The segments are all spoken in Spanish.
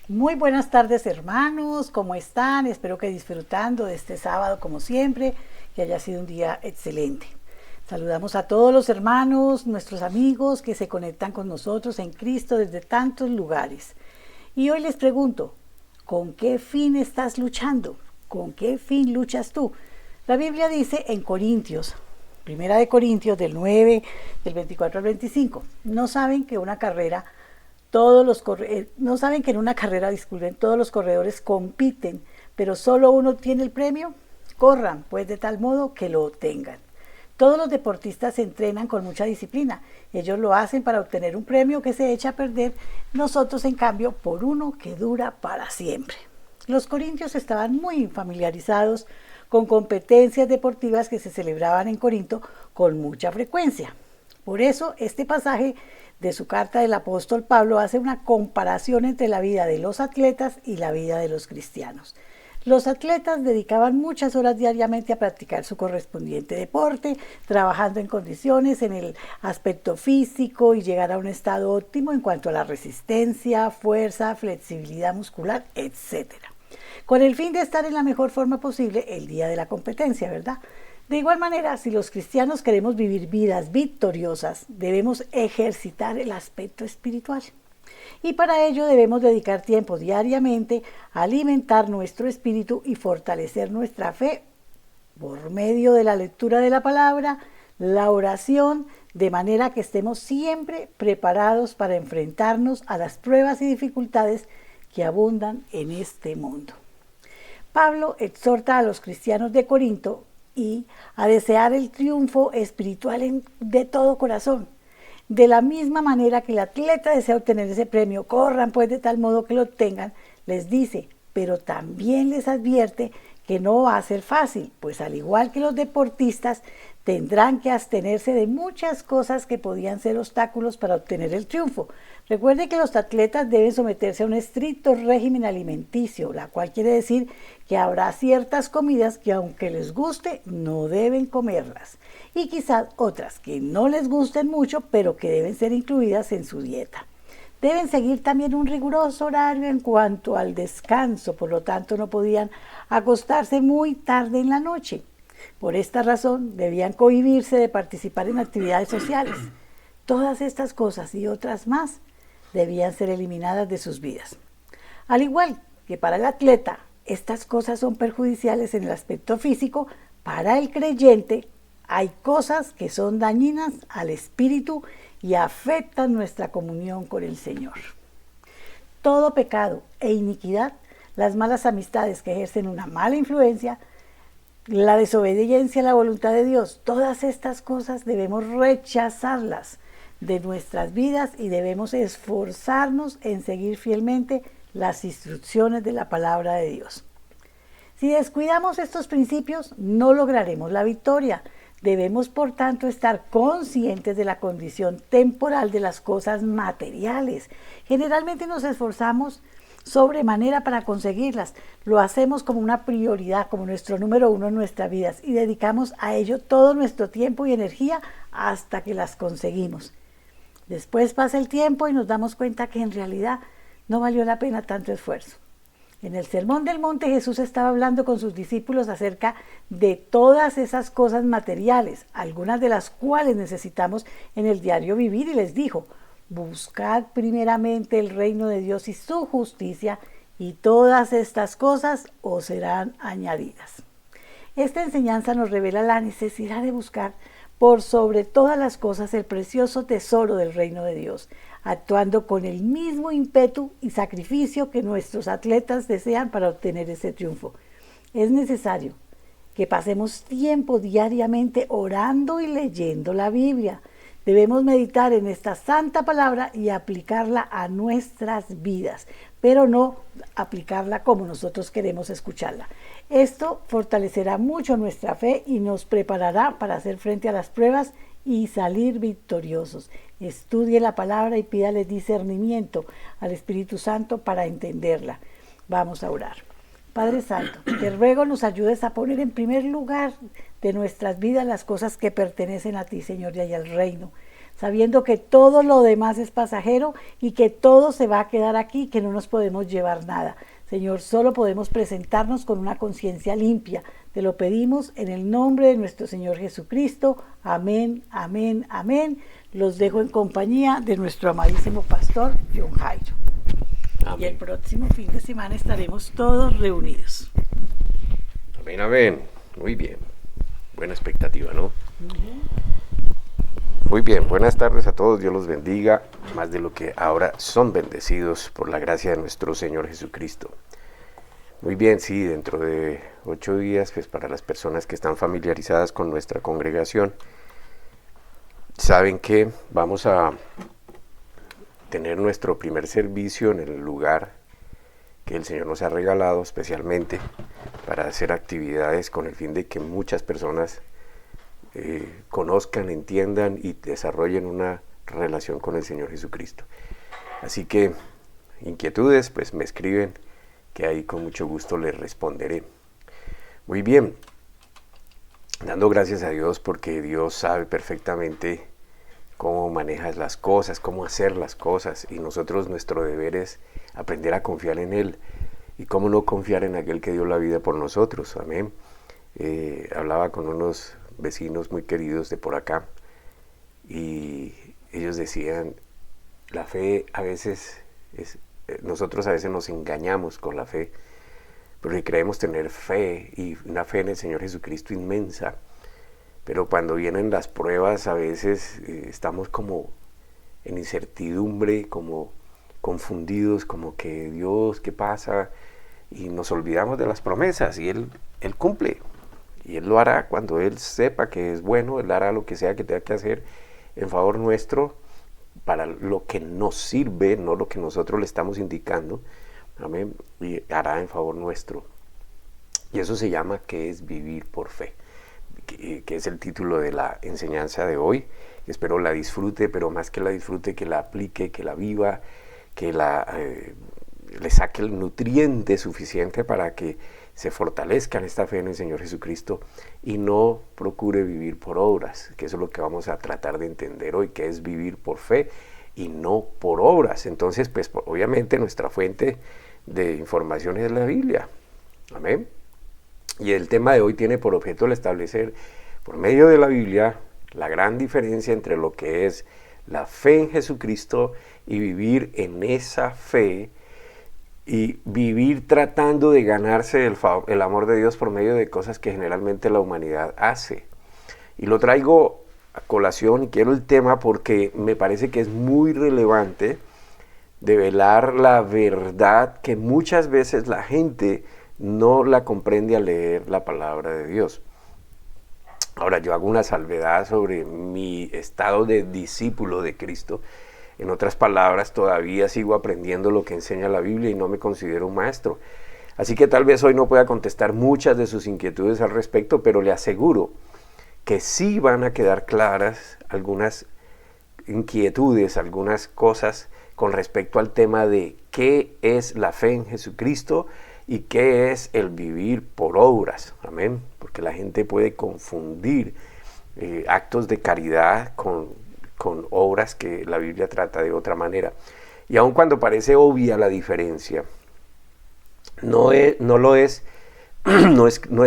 Muy buenas tardes, hermanos, ¿cómo están? Espero que disfrutando de este sábado como siempre, que haya sido un día excelente. Saludamos a todos los hermanos, nuestros amigos que se conectan con nosotros en Cristo desde tantos lugares. Y hoy les pregunto, ¿con qué fin estás luchando? ¿Con qué fin luchas tú? La Biblia dice en Corintios, Primera de Corintios del 9, del 24 al 25, no saben que una carrera no saben que en una carrera, disculpen, todos los corredores compiten, pero solo uno tiene el premio. Corran, pues, de tal modo que lo obtengan. Todos los deportistas se entrenan con mucha disciplina. Ellos lo hacen para obtener un premio que se echa a perder, nosotros, en cambio, por uno que dura para siempre. Los corintios estaban muy familiarizados con competencias deportivas que se celebraban en Corinto con mucha frecuencia. Por eso, este pasaje de su carta del apóstol Pablo hace una comparación entre la vida de los atletas y la vida de los cristianos. Los atletas dedicaban muchas horas diariamente a practicar su correspondiente deporte, trabajando en condiciones en el aspecto físico y llegar a un estado óptimo en cuanto a la resistencia, fuerza, flexibilidad muscular, etcétera, con el fin de estar en la mejor forma posible el día de la competencia, ¿verdad? De igual manera, si los cristianos queremos vivir vidas victoriosas, debemos ejercitar el aspecto espiritual. Y para ello debemos dedicar tiempo diariamente a alimentar nuestro espíritu y fortalecer nuestra fe por medio de la lectura de la palabra, la oración, de manera que estemos siempre preparados para enfrentarnos a las pruebas y dificultades que abundan en este mundo. Pablo exhorta a los cristianos de Corinto y a desear el triunfo espiritual de todo corazón. De la misma manera que el atleta desea obtener ese premio, corran pues de tal modo que lo obtengan, les dice, pero también les advierte que no va a ser fácil, pues al igual que los deportistas, tendrán que abstenerse de muchas cosas que podían ser obstáculos para obtener el triunfo. Recuerde que los atletas deben someterse a un estricto régimen alimenticio, la cual quiere decir que habrá ciertas comidas que, aunque les guste, no deben comerlas, y quizás otras que no les gusten mucho, pero que deben ser incluidas en su dieta. Deben seguir también un riguroso horario en cuanto al descanso, por lo tanto no podían acostarse muy tarde en la noche. Por esta razón debían cohibirse de participar en actividades sociales. Todas estas cosas y otras más debían ser eliminadas de sus vidas. Al igual que para el atleta, estas cosas son perjudiciales en el aspecto físico, para el creyente hay cosas que son dañinas al espíritu y afectan nuestra comunión con el Señor. Todo pecado e iniquidad, las malas amistades que ejercen una mala influencia, la desobediencia a la voluntad de Dios, todas estas cosas debemos rechazarlas de nuestras vidas y debemos esforzarnos en seguir fielmente las instrucciones de la palabra de Dios. Si descuidamos estos principios, no lograremos la victoria. Debemos, por tanto, estar conscientes de la condición temporal de las cosas materiales. Generalmente nos esforzamos sobremanera para conseguirlas. Lo hacemos como una prioridad, como nuestro número uno en nuestras vidas, y dedicamos a ello todo nuestro tiempo y energía hasta que las conseguimos. Después pasa el tiempo y nos damos cuenta que en realidad no valió la pena tanto esfuerzo. En el Sermón del Monte, Jesús estaba hablando con sus discípulos acerca de todas esas cosas materiales, algunas de las cuales necesitamos en el diario vivir, y les dijo: buscad primeramente el reino de Dios y su justicia, y todas estas cosas os serán añadidas. Esta enseñanza nos revela la necesidad de buscar por sobre todas las cosas el precioso tesoro del reino de Dios, actuando con el mismo ímpetu y sacrificio que nuestros atletas desean para obtener ese triunfo. Es necesario que pasemos tiempo diariamente orando y leyendo la Biblia. Debemos meditar en esta santa palabra y aplicarla a nuestras vidas, pero no aplicarla como nosotros queremos escucharla. Esto fortalecerá mucho nuestra fe y nos preparará para hacer frente a las pruebas y salir victoriosos. Estudie la palabra y pídale discernimiento al Espíritu Santo para entenderla. Vamos a orar. Padre Santo, te ruego nos ayudes a poner en primer lugar de nuestras vidas las cosas que pertenecen a ti, Señor, y al reino. sabiendo que todo lo demás es pasajero y que todo se va a quedar aquí, que no nos podemos llevar nada. Señor, solo podemos presentarnos con una conciencia limpia. Te lo pedimos en el nombre de nuestro Señor Jesucristo. Amén, amén, amén. Los dejo en compañía de nuestro amadísimo pastor John Jairo. Amén. Y el próximo fin de semana estaremos todos reunidos. Amén, amén. Muy bien. Buena expectativa, ¿no? Muy bien, buenas tardes a todos, Dios los bendiga, más de lo que ahora son bendecidos por la gracia de nuestro Señor Jesucristo. Muy bien, sí, dentro de 8 días, pues para las personas que están familiarizadas con nuestra congregación, saben que vamos a tener nuestro primer servicio en el lugar que el Señor nos ha regalado especialmente para hacer actividades con el fin de que muchas personas conozcan, entiendan y desarrollen una relación con el Señor Jesucristo. Así que inquietudes, pues me escriben, que ahí con mucho gusto les responderé. Muy bien, dando gracias a Dios porque Dios sabe perfectamente cómo manejas las cosas, cómo hacer las cosas, y nosotros nuestro deber es aprender a confiar en Él, y cómo no confiar en aquel que dio la vida por nosotros. Amén. Hablaba con unos vecinos muy queridos de por acá y ellos decían, la fe a veces nosotros a veces nos engañamos con la fe porque creemos tener fe, y una fe en el Señor Jesucristo inmensa, pero cuando vienen las pruebas a veces estamos como en incertidumbre, como confundidos, como que Dios, ¿qué pasa? Y nos olvidamos de las promesas, y Él cumple. Y Él lo hará cuando Él sepa que es bueno. Él hará lo que sea que tenga que hacer en favor nuestro, para lo que nos sirve, no lo que nosotros le estamos indicando. Amén. Y hará en favor nuestro. Y eso se llama que es vivir por fe, que es el título de la enseñanza de hoy. Espero la disfrute, pero más que la disfrute, que la aplique, que la viva, que le saque el nutriente suficiente para que se fortalezca en esta fe en el Señor Jesucristo y no procure vivir por obras, que eso es lo que vamos a tratar de entender hoy, que es vivir por fe y no por obras. Entonces, pues obviamente nuestra fuente de información es la Biblia. Amén. Y el tema de hoy tiene por objeto el establecer, por medio de la Biblia, la gran diferencia entre lo que es la fe en Jesucristo y vivir en esa fe, y vivir tratando de ganarse el amor de Dios por medio de cosas que generalmente la humanidad hace. Y lo traigo a colación y quiero el tema porque me parece que es muy relevante develar la verdad que muchas veces la gente no la comprende al leer la palabra de Dios. Ahora, yo hago una salvedad sobre mi estado de discípulo de Cristo. En otras palabras, todavía sigo aprendiendo lo que enseña la Biblia y no me considero un maestro. Así que tal vez hoy no pueda contestar muchas de sus inquietudes al respecto, pero le aseguro que sí van a quedar claras algunas inquietudes, algunas cosas con respecto al tema de qué es la fe en Jesucristo y qué es el vivir por obras. Amén. Porque la gente puede confundir actos de caridad con obras que la Biblia trata de otra manera. Y aun cuando parece obvia la diferencia, no es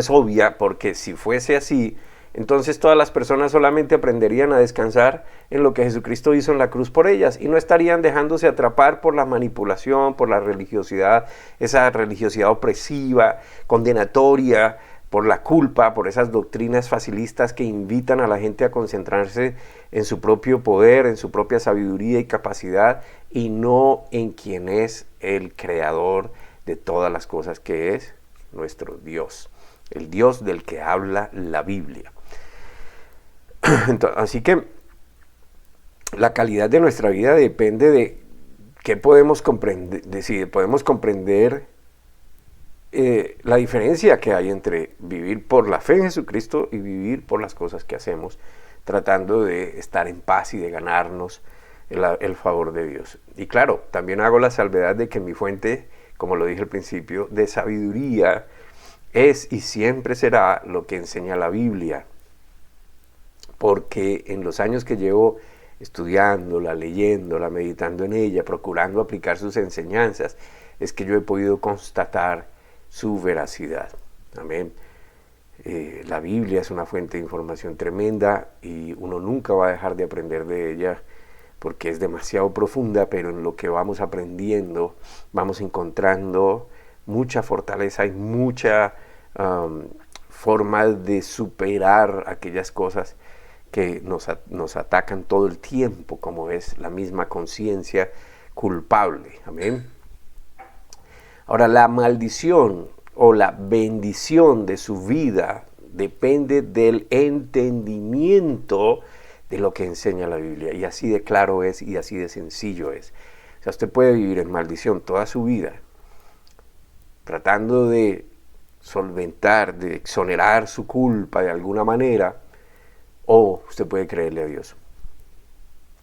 obvia, porque si fuese así, entonces todas las personas solamente aprenderían a descansar en lo que Jesucristo hizo en la cruz por ellas y no estarían dejándose atrapar por la manipulación, por la religiosidad, esa religiosidad opresiva, condenatoria, por la culpa, por esas doctrinas facilistas que invitan a la gente a concentrarse en su propio poder, en su propia sabiduría y capacidad, y no en quien es el creador de todas las cosas, que es nuestro Dios, el Dios del que habla la Biblia. Así que la calidad de nuestra vida depende de qué podemos comprender, de si podemos comprender la diferencia que hay entre vivir por la fe en Jesucristo y vivir por las cosas que hacemos, tratando de estar en paz y de ganarnos el favor de Dios. Y claro, también hago la salvedad de que mi fuente, como lo dije al principio, de sabiduría es y siempre será lo que enseña la Biblia, porque en los años que llevo estudiándola, leyéndola, meditando en ella, procurando aplicar sus enseñanzas, es que yo he podido constatar su veracidad. Amén. La Biblia es una fuente de información tremenda y uno nunca va a dejar de aprender de ella porque es demasiado profunda, pero en lo que vamos aprendiendo vamos encontrando mucha fortaleza y mucha forma de superar aquellas cosas que nos atacan todo el tiempo, como es la misma conciencia culpable. Amén. Ahora, la maldición o la bendición de su vida depende del entendimiento de lo que enseña la Biblia. Y así de claro es y así de sencillo es. O sea, usted puede vivir en maldición toda su vida, tratando de solventar, de exonerar su culpa de alguna manera, o usted puede creerle a Dios.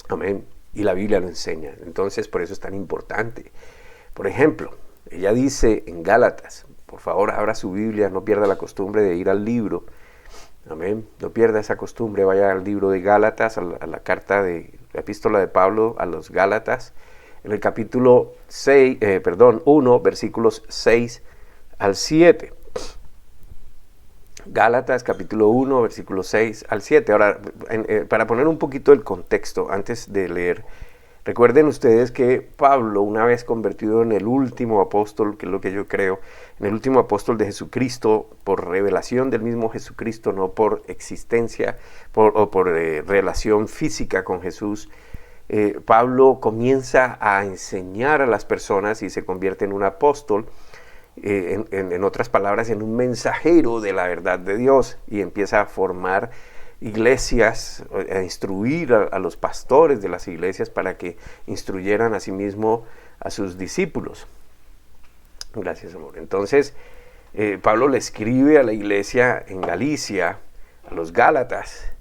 Amén. Y la Biblia lo enseña. Entonces, por eso es tan importante. Por ejemplo, ella dice en Gálatas, por favor, abra su Biblia, no pierda la costumbre de ir al libro. Amén. No pierda esa costumbre, vaya al libro de Gálatas, a la carta de la epístola de Pablo a los Gálatas, en el capítulo 1, versículos 6 al 7. Gálatas, capítulo 1, versículos 6 al 7. Ahora, para poner un poquito el contexto, antes de leer, recuerden ustedes que Pablo, una vez convertido en el último apóstol, que es lo que yo creo, en el último apóstol de Jesucristo, por revelación del mismo Jesucristo, no por existencia o por relación física con Jesús, Pablo comienza a enseñar a las personas y se convierte en un apóstol, en otras palabras, en un mensajero de la verdad de Dios, y empieza a formar iglesias, a instruir a los pastores de las iglesias para que instruyeran a sí mismo a sus discípulos. Gracias, amor. Entonces, Pablo le escribe a la iglesia en Galicia, a los Gálatas,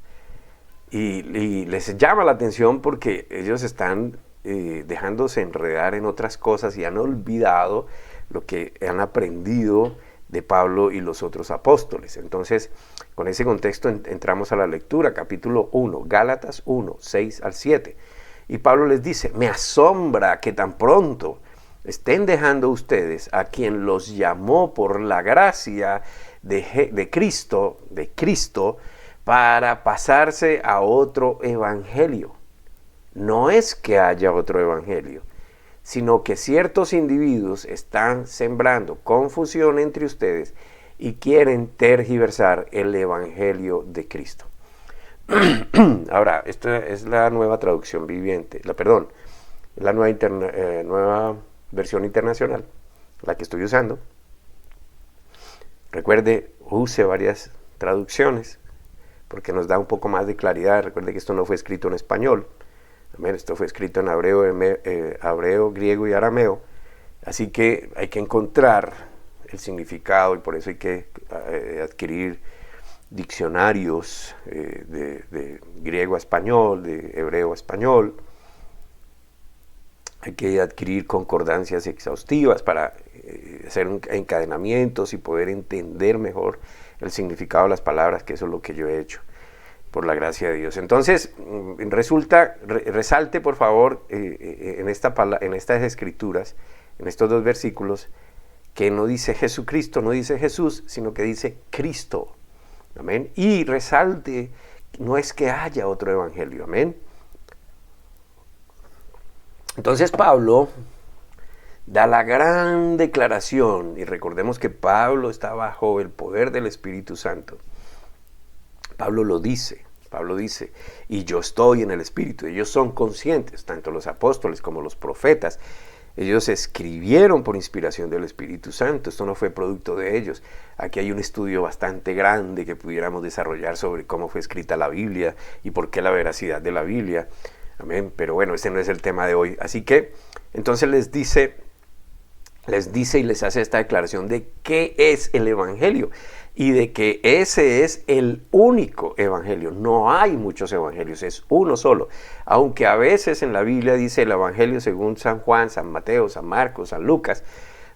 y les llama la atención porque ellos están dejándose enredar en otras cosas y han olvidado lo que han aprendido de Pablo y los otros apóstoles. Entonces, con ese contexto entramos a la lectura, capítulo 1, Gálatas 1, 6 al 7. Y Pablo les dice, me asombra que tan pronto estén dejando ustedes a quien los llamó por la gracia de Cristo, para pasarse a otro evangelio. No es que haya otro evangelio, sino que ciertos individuos están sembrando confusión entre ustedes y quieren tergiversar el evangelio de Cristo. Ahora, esta es la nueva traducción viviente, la nueva versión internacional, la que estoy usando. Recuerde, use varias traducciones, porque nos da un poco más de claridad. Recuerde que esto no fue escrito en español. Esto fue escrito en hebreo, griego y arameo, así que hay que encontrar el significado y por eso hay que adquirir diccionarios de griego a español, de hebreo a español. Hay que adquirir concordancias exhaustivas para hacer encadenamientos y poder entender mejor el significado de las palabras, que eso es lo que yo he hecho, por la gracia de Dios. Entonces, resalte por favor en estas escrituras, en estos dos versículos, que no dice Jesucristo, no dice Jesús, sino que dice Cristo. Amén. Y resalte, no es que haya otro evangelio. Amén. Entonces Pablo da la gran declaración, y recordemos que Pablo está bajo el poder del Espíritu Santo. Pablo dice, y yo estoy en el Espíritu. Ellos son conscientes, tanto los apóstoles como los profetas. Ellos escribieron por inspiración del Espíritu Santo. Esto no fue producto de ellos. Aquí hay un estudio bastante grande que pudiéramos desarrollar sobre cómo fue escrita la Biblia y por qué la veracidad de la Biblia. Amén. Pero bueno, ese no es el tema de hoy. Así que, entonces les dice y les hace esta declaración de qué es el Evangelio y de que ese es el único Evangelio. No hay muchos Evangelios, es uno solo. Aunque a veces en la Biblia dice el Evangelio según San Juan, San Mateo, San Marcos, San Lucas,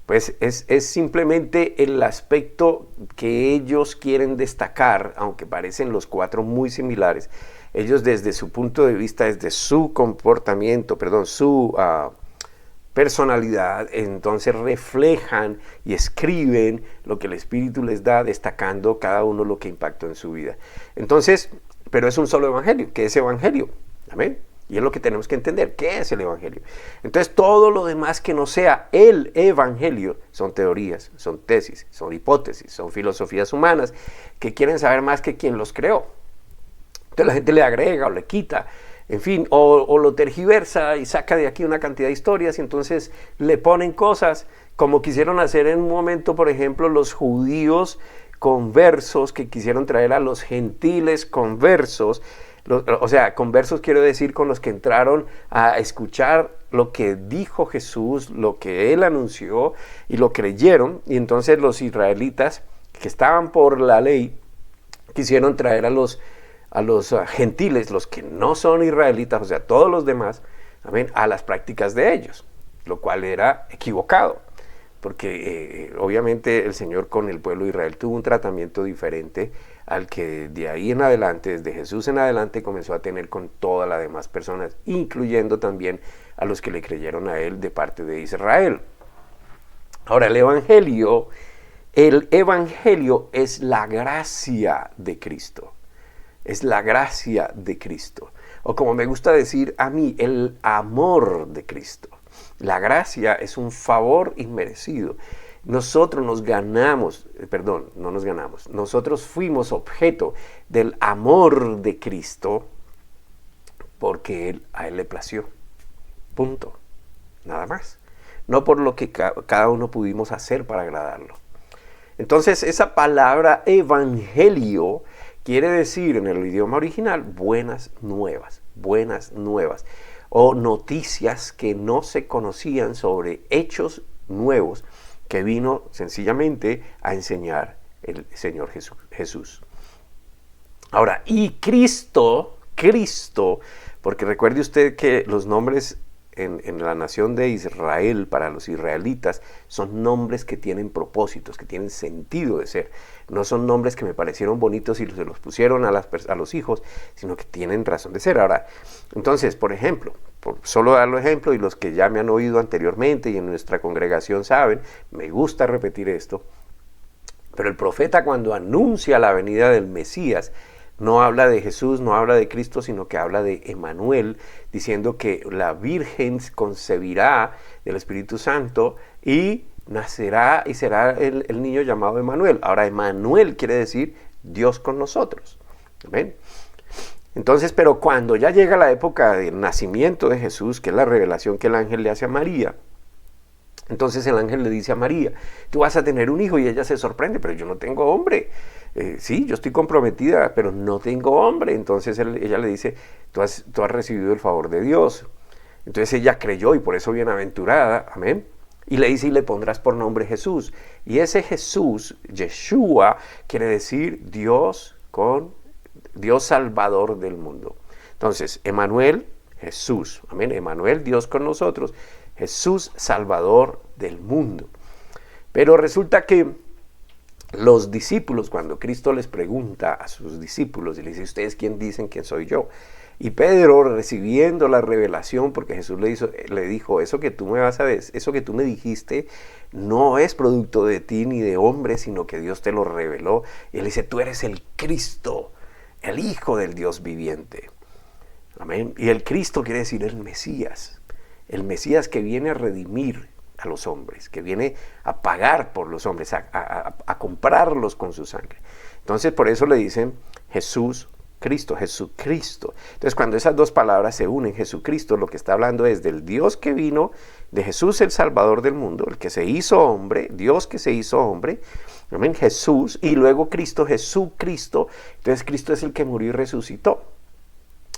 pues es simplemente el aspecto que ellos quieren destacar, aunque parecen los cuatro muy similares. ellos desde su punto de vista, desde su comportamiento, su personalidad, entonces reflejan y escriben lo que el Espíritu les da, destacando cada uno lo que impactó en su vida. Entonces, pero es un solo evangelio. ¿Qué es evangelio? Amén. Y es lo que tenemos que entender. ¿Qué es el evangelio? Entonces, todo lo demás que no sea el evangelio son teorías, son tesis, son hipótesis, son filosofías humanas que quieren saber más que quien los creó. Entonces, la gente le agrega o le quita, en fin, o lo tergiversa y saca de aquí una cantidad de historias y entonces le ponen cosas como quisieron hacer en un momento, por ejemplo, los judíos conversos que quisieron traer a los gentiles conversos. O sea, conversos quiero decir con los que entraron a escuchar lo que dijo Jesús, lo que él anunció y lo creyeron. Y entonces los israelitas que estaban por la ley quisieron traer a los gentiles, los que no son israelitas, o sea, todos los demás, amén, a las prácticas de ellos, lo cual era equivocado, porque obviamente el Señor con el pueblo de Israel tuvo un tratamiento diferente al que de ahí en adelante, desde Jesús en adelante, comenzó a tener con todas las demás personas, incluyendo también a los que le creyeron a él de parte de Israel. Ahora, el evangelio es la gracia de Cristo. Es la gracia de Cristo. O como me gusta decir a mí, el amor de Cristo. La gracia es un favor inmerecido. Nosotros nosotros fuimos objeto del amor de Cristo porque a Él le plació. Punto. Nada más. No por lo que cada uno pudimos hacer para agradarlo. Entonces, esa palabra evangelio quiere decir en el idioma original buenas nuevas, o noticias que no se conocían sobre hechos nuevos que vino sencillamente a enseñar el Señor Jesús. Ahora, y Cristo, porque recuerde usted que los nombres en la nación de Israel, para los israelitas, son nombres que tienen propósitos, que tienen sentido de ser. No son nombres que me parecieron bonitos y se los pusieron a los hijos, sino que tienen razón de ser. Ahora, entonces, por ejemplo, por solo darlo ejemplo, y los que ya me han oído anteriormente y en nuestra congregación saben, me gusta repetir esto, pero el profeta cuando anuncia la venida del Mesías, no habla de Jesús, no habla de Cristo, sino que habla de Emmanuel, diciendo que la Virgen concebirá del Espíritu Santo y nacerá y será el niño llamado Emmanuel. Ahora, Emmanuel quiere decir Dios con nosotros. ¿Amén? Entonces, pero cuando ya llega la época del nacimiento de Jesús, que es la revelación que el ángel le hace a María, entonces el ángel le dice a María, tú vas a tener un hijo, y ella se sorprende, pero yo no tengo hombre. Sí, yo estoy comprometida, pero no tengo hombre. Entonces ella le dice, tú has recibido el favor de Dios. Entonces ella creyó y por eso bienaventurada, amén. Y le dice, y le pondrás por nombre Jesús. Y ese Jesús, Yeshua, quiere decir Dios Salvador del mundo. Entonces, Emmanuel, Jesús, amén. Emmanuel, Dios con nosotros. Jesús, Salvador del mundo. Pero resulta que los discípulos, cuando Cristo les pregunta a sus discípulos y les dice, ¿ustedes quién dicen que soy yo? Y Pedro, recibiendo la revelación, porque Jesús le dijo, eso que tú me dijiste, no es producto de ti ni de hombre, sino que Dios te lo reveló. Y él dice, tú eres el Cristo, el Hijo del Dios viviente. Amén. Y el Cristo quiere decir el Mesías que viene a redimir a los hombres, que viene a pagar por los hombres, a comprarlos con su sangre. Entonces, por eso le dicen Jesucristo. Entonces, cuando esas dos palabras se unen, Jesucristo, lo que está hablando es del Dios que vino, de Jesús el Salvador del mundo, el que se hizo hombre, Dios que se hizo hombre, amén, Jesús, y luego Cristo, Jesucristo. Entonces, Cristo es el que murió y resucitó.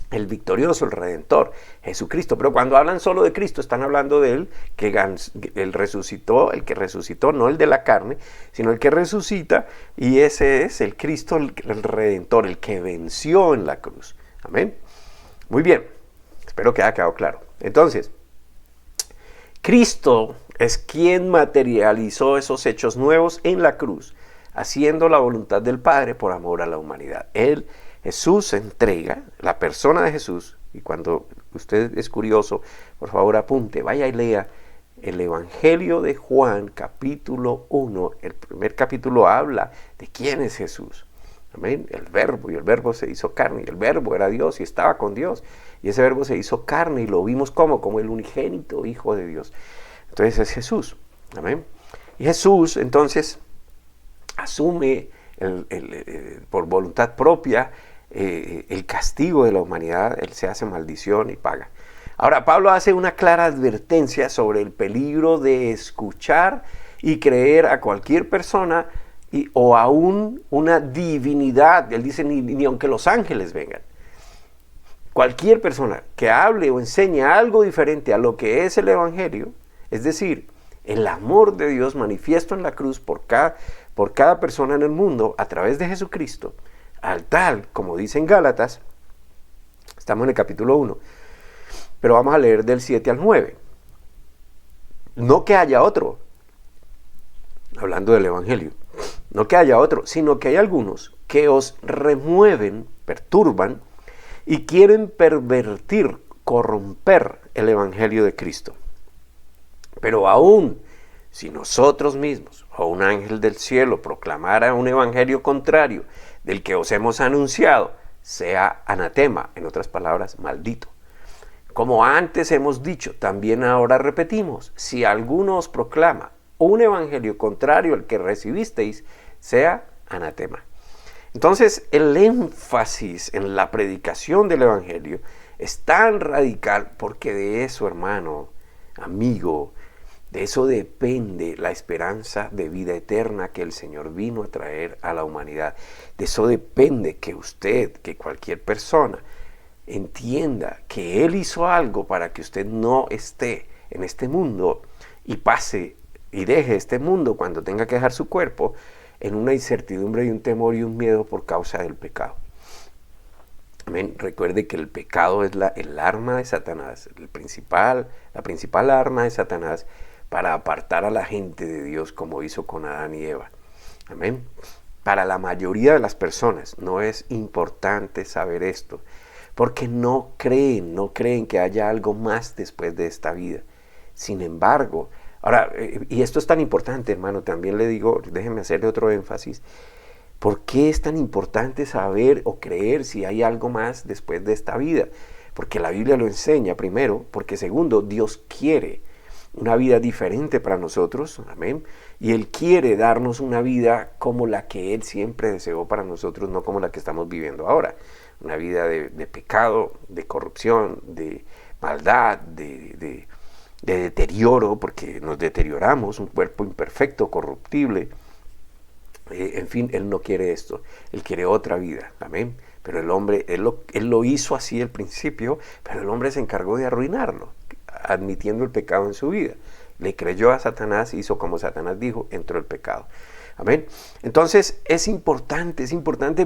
El victorioso, el redentor, Jesucristo. Pero cuando hablan solo de Cristo, están hablando de él, el que resucitó, no el de la carne, sino el que resucita, y ese es el Cristo, el redentor, el que venció en la cruz. Amén. Muy bien, espero que haya quedado claro. Entonces, Cristo es quien materializó esos hechos nuevos en la cruz, haciendo la voluntad del Padre por amor a la humanidad. Él Jesús se entrega, la persona de Jesús, y cuando usted es curioso, por favor apunte, vaya y lea el Evangelio de Juan, capítulo 1, el primer capítulo habla de quién es Jesús. Amén. El verbo, y el verbo se hizo carne, y el verbo era Dios y estaba con Dios. Y ese verbo se hizo carne y lo vimos como el unigénito Hijo de Dios. Entonces es Jesús. Amén. Y Jesús entonces asume por voluntad propia el castigo de la humanidad. Él se hace maldición y paga. Ahora Pablo hace una clara advertencia sobre el peligro de escuchar y creer a cualquier persona o aún una divinidad. Él dice ni aunque los ángeles vengan. Cualquier persona que hable o enseñe algo diferente a lo que es el Evangelio, es decir, el amor de Dios manifiesto en la cruz por cada persona en el mundo a través de Jesucristo, al tal, como dice en Gálatas, estamos en el capítulo 1, pero vamos a leer del 7 al 9. No que haya otro, hablando del Evangelio, no que haya otro, sino que hay algunos que os remueven, perturban y quieren pervertir, corromper el Evangelio de Cristo. Pero aún si nosotros mismos o un ángel del cielo proclamara un evangelio contrario del que os hemos anunciado, sea anatema, en otras palabras, maldito. Como antes hemos dicho, también ahora repetimos, si alguno os proclama un evangelio contrario al que recibisteis, sea anatema. Entonces, el énfasis en la predicación del evangelio es tan radical porque de eso, hermano, amigo, de eso depende la esperanza de vida eterna que el Señor vino a traer a la humanidad. De eso depende que usted, que cualquier persona, entienda que Él hizo algo para que usted no esté en este mundo y pase y deje este mundo cuando tenga que dejar su cuerpo en una incertidumbre y un temor y un miedo por causa del pecado. Amén. Recuerde que el pecado es el arma de Satanás, la principal arma de Satanás para apartar a la gente de Dios, como hizo con Adán y Eva. Amén. Para la mayoría de las personas no es importante saber esto, porque no creen que haya algo más después de esta vida. Sin embargo, ahora, y esto es tan importante, hermano, también le digo, déjeme hacerle otro énfasis. ¿Por qué es tan importante saber o creer si hay algo más después de esta vida? Porque la Biblia lo enseña, primero, porque segundo, Dios quiere una vida diferente para nosotros, amén, y Él quiere darnos una vida como la que Él siempre deseó para nosotros, no como la que estamos viviendo ahora, una vida de pecado, de corrupción, de maldad, de deterioro, porque nos deterioramos, un cuerpo imperfecto, corruptible, en fin, Él no quiere esto, Él quiere otra vida, amén. Pero el hombre, él lo hizo así al principio, pero el hombre se encargó de arruinarlo, admitiendo el pecado en su vida. Le creyó a Satanás, hizo como Satanás dijo, entró el pecado. Amén. Entonces es importante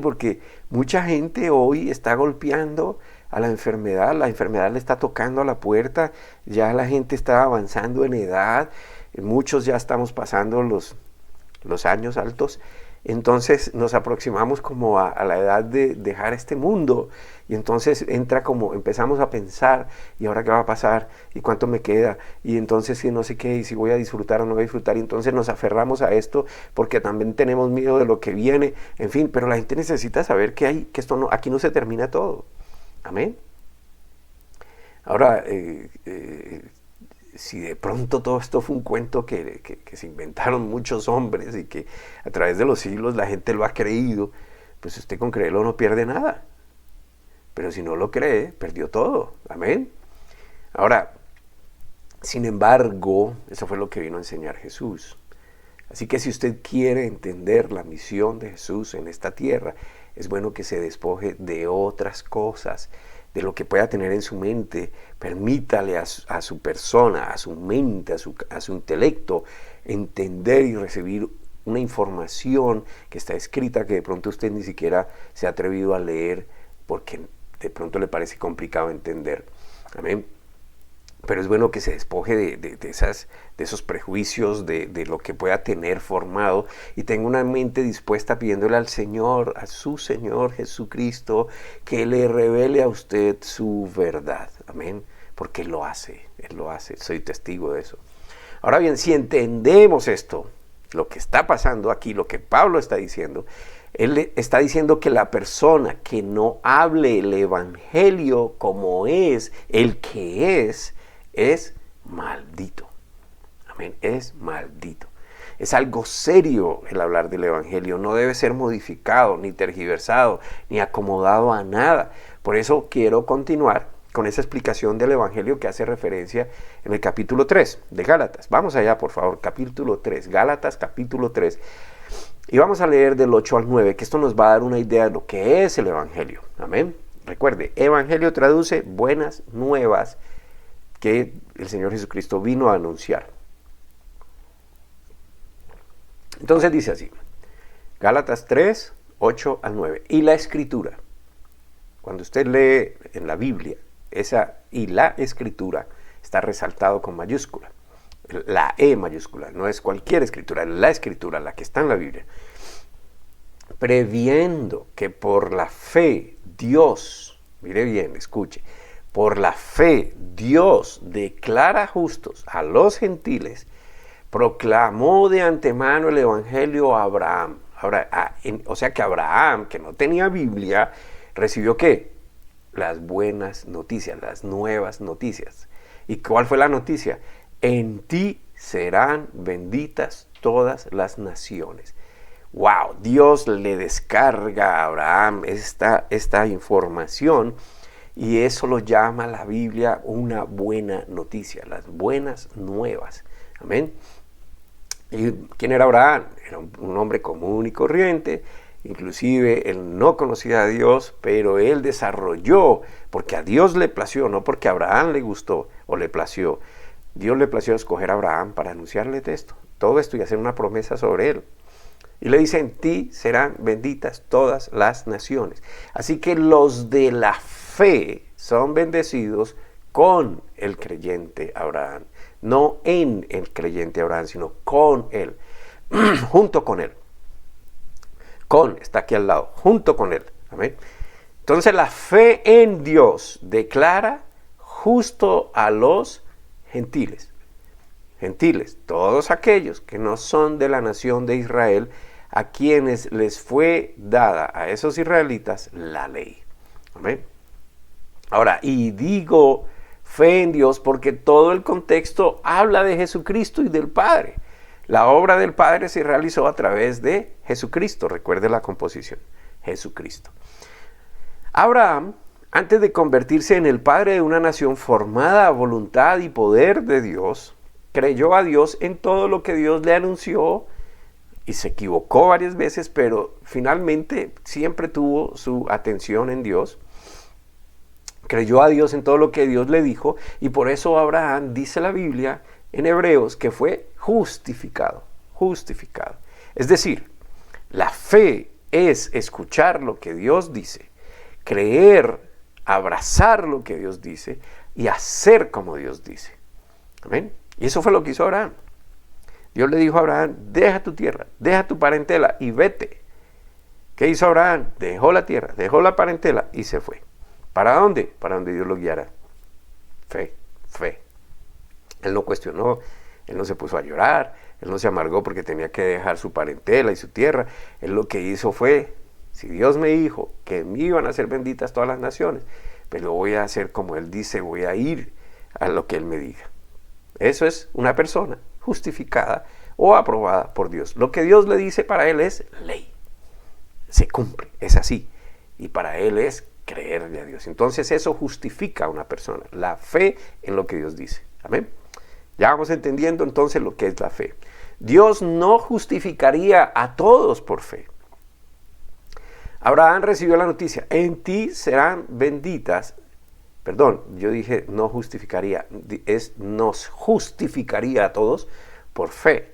porque mucha gente hoy está golpeando a la enfermedad le está tocando a la puerta, ya la gente está avanzando en edad, muchos ya estamos pasando los años altos. Entonces nos aproximamos como a la edad de dejar este mundo y entonces empezamos a pensar, ¿y ahora qué va a pasar? ¿Y cuánto me queda? Y entonces si no sé qué, y si voy a disfrutar o no voy a disfrutar, y entonces nos aferramos a esto porque también tenemos miedo de lo que viene, en fin, pero la gente necesita saber que aquí no se termina todo. Amén. Ahora, si de pronto todo esto fue un cuento que se inventaron muchos hombres y que a través de los siglos la gente lo ha creído, pues usted con creerlo no pierde nada. Pero si no lo cree, perdió todo. Amén. Ahora, sin embargo, eso fue lo que vino a enseñar Jesús. Así que si usted quiere entender la misión de Jesús en esta tierra, es bueno que se despoje de otras cosas, de lo que pueda tener en su mente. Permítale a su persona, a su mente, a su intelecto, entender y recibir una información que está escrita que de pronto usted ni siquiera se ha atrevido a leer porque de pronto le parece complicado entender. Amén. pero es bueno que se despoje de esos prejuicios, de lo que pueda tener formado, y tenga una mente dispuesta pidiéndole al Señor, a su Señor Jesucristo, que le revele a usted su verdad. Amén. Porque Él lo hace, soy testigo de eso. Ahora bien, si entendemos esto, lo que está pasando aquí, lo que Pablo está diciendo, él está diciendo que la persona que no hable el evangelio como es el que es maldito. Amén, es maldito. Es algo serio el hablar del evangelio, no debe ser modificado, ni tergiversado, ni acomodado a nada. Por eso quiero continuar con esa explicación del evangelio que hace referencia en el capítulo 3 de Gálatas. Vamos allá, por favor, capítulo 3, Gálatas capítulo 3. Y vamos a leer del 8 al 9, que esto nos va a dar una idea de lo que es el evangelio. Amén. Recuerde, evangelio traduce buenas nuevas que el Señor Jesucristo vino a anunciar. Entonces dice así, Gálatas 3, 8 al 9. Y la escritura, cuando usted lee en la Biblia, y la escritura está resaltado con mayúscula. La E mayúscula, no es cualquier escritura, la escritura, la que está en la Biblia. Previendo que por la fe Dios, mire bien, escuche, por la fe Dios declara justos a los gentiles, proclamó de antemano el evangelio a Abraham. Ahora, o sea que Abraham, que no tenía Biblia, recibió ¿qué? Las buenas noticias, las nuevas noticias. ¿Y cuál fue la noticia? En ti serán benditas todas las naciones. ¡Wow! Dios le descarga a Abraham esta información, y eso lo llama la Biblia una buena noticia, las buenas nuevas. Amén. ¿Y quién era Abraham? Era un hombre común y corriente. Inclusive él no conocía a Dios, pero él desarrolló, porque a Dios le plació, no porque a Abraham le gustó o le plació. Dios le plació escoger a Abraham para anunciarle todo esto y hacer una promesa sobre él. Y le dice, en ti serán benditas todas las naciones. Así que los de la fe son bendecidos con el creyente Abraham. No en el creyente Abraham, sino con él, junto con él. Está aquí al lado, junto con él. Amén. Entonces la fe en Dios declara justo a los gentiles. Gentiles, todos aquellos que no son de la nación de Israel, a quienes les fue dada a esos israelitas la ley. Amén. Ahora, y digo fe en Dios porque todo el contexto habla de Jesucristo y del Padre. La obra del Padre se realizó a través de Jesucristo. Recuerde la composición, Jesucristo. Abraham, antes de convertirse en el padre de una nación formada a voluntad y poder de Dios, creyó a Dios en todo lo que Dios le anunció y se equivocó varias veces, pero finalmente siempre tuvo su atención en Dios. Creyó a Dios en todo lo que Dios le dijo, y por eso Abraham, dice la Biblia en Hebreos, que fue justificado. Es decir, la fe es escuchar lo que Dios dice, creer, abrazar lo que Dios dice y hacer como Dios dice. Amén. Y eso fue lo que hizo Abraham. Dios le dijo a Abraham, deja tu tierra, deja tu parentela y vete. ¿Qué hizo Abraham? Dejó la tierra, dejó la parentela y se fue. ¿Para dónde? Para donde Dios lo guiara. Fe. Él no cuestionó, él no se puso a llorar, él no se amargó porque tenía que dejar su parentela y su tierra. Él lo que hizo fue, si Dios me dijo que me iban a ser benditas todas las naciones, pues lo voy a hacer como Él dice, voy a ir a lo que Él me diga. Eso es una persona justificada o aprobada por Dios. Lo que Dios le dice para él es ley. Se cumple, es así. Y para él es creerle a Dios. Entonces eso justifica a una persona, la fe en lo que Dios dice. Amén. Ya vamos entendiendo entonces lo que es la fe. Dios no justificaría a todos por fe. Abraham recibió la noticia, en ti serán benditas. Perdón, yo dije no justificaría, nos justificaría a todos por fe.